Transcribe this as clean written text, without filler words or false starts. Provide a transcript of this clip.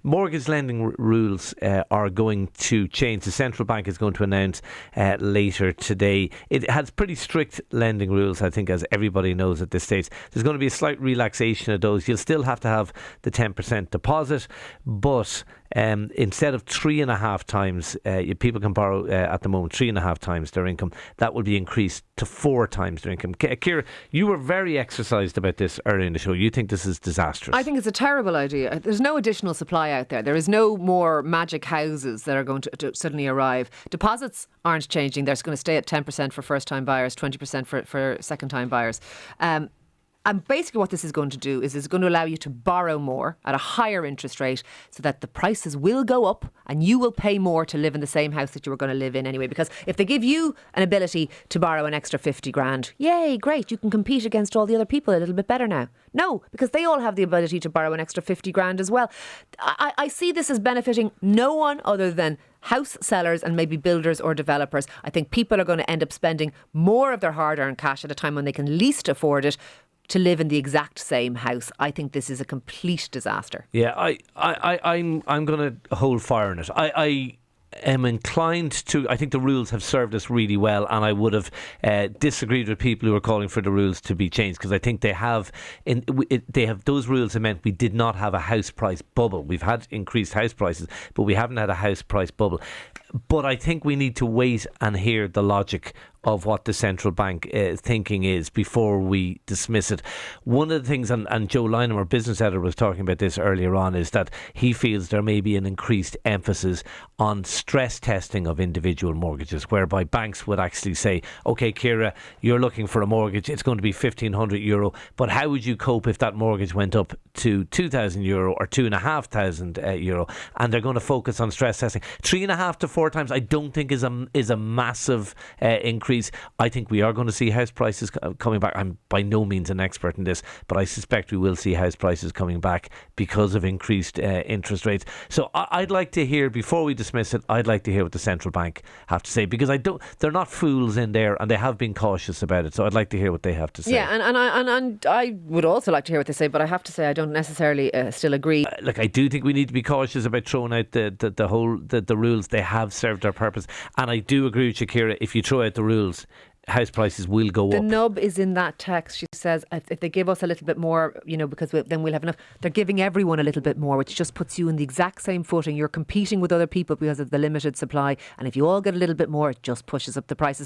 mortgage lending rules are going to change. The central bank is going to announce later today. It has pretty strict lending rules, I think, as everybody knows at this stage. There's going to be a slight relaxation of those. You'll still have to have the 10% deposit, but instead of 3.5 times, people can borrow at the moment 3.5 times their income. That will be increased to 4 times their income. Ciara, you were very exercised about this earlier in the show. You think this is disastrous? I think it's a terrible idea. There's no additional supply out there. There is no more magic houses that are going to suddenly arrive. Deposits aren't changing. They're going to stay at 10% for first-time buyers, 20% for second-time buyers. And basically what this is going to do is it's going to allow you to borrow more at a higher interest rate so that the prices will go up and you will pay more to live in the same house that you were going to live in anyway. Because if they give you an ability to borrow an extra 50 grand, yay, great, you can compete against all the other people a little bit better now. No, because they all have the ability to borrow an extra 50 grand as well. I see this as benefiting no one other than house sellers and maybe builders or developers. I think people are going to end up spending more of their hard-earned cash at a time when they can least afford it to live in the exact same house. I think this is a complete disaster. Yeah, I'm going to hold fire on it. I am inclined to. I think the rules have served us really well, and I would have disagreed with people who are calling for the rules to be changed, because I think they have. Those rules have meant we did not have a house price bubble. We've had increased house prices, but we haven't had a house price bubble. But I think we need to wait and hear the logic of what the central bank thinking is before we dismiss it. One of the things, and Joe Lynham, our business editor, was talking about this earlier on, is that he feels there may be an increased emphasis on stress testing of individual mortgages, whereby banks would actually say, OK, Ciara, you're looking for a mortgage, it's going to be €1,500, but how would you cope if that mortgage went up to €2,000 or €2,500? And they're going to focus on stress testing. 3.5 to 4 times I don't think is a massive increase. I think we are going to see house prices coming back. I'm by no means an expert in this, but I suspect we will see house prices coming back because of increased interest rates. So I'd like to hear, before we dismiss it, I'd like to hear what the central bank have to say, because they're not fools in there, and they have been cautious about it. So I'd like to hear what they have to say. Yeah, and I would also like to hear what they say, but I have to say I don't necessarily still agree. Look, I do think we need to be cautious about throwing out the rules. They have served their purpose, and I do agree with you, Ciara. If you throw out the rules, house prices will go up. The nub is in that text. She says if they give us a little bit more, because then we'll have enough. They're giving everyone a little bit more, which just puts you in the exact same footing. You're competing with other people because of the limited supply, and if you all get a little bit more, it just pushes up the prices.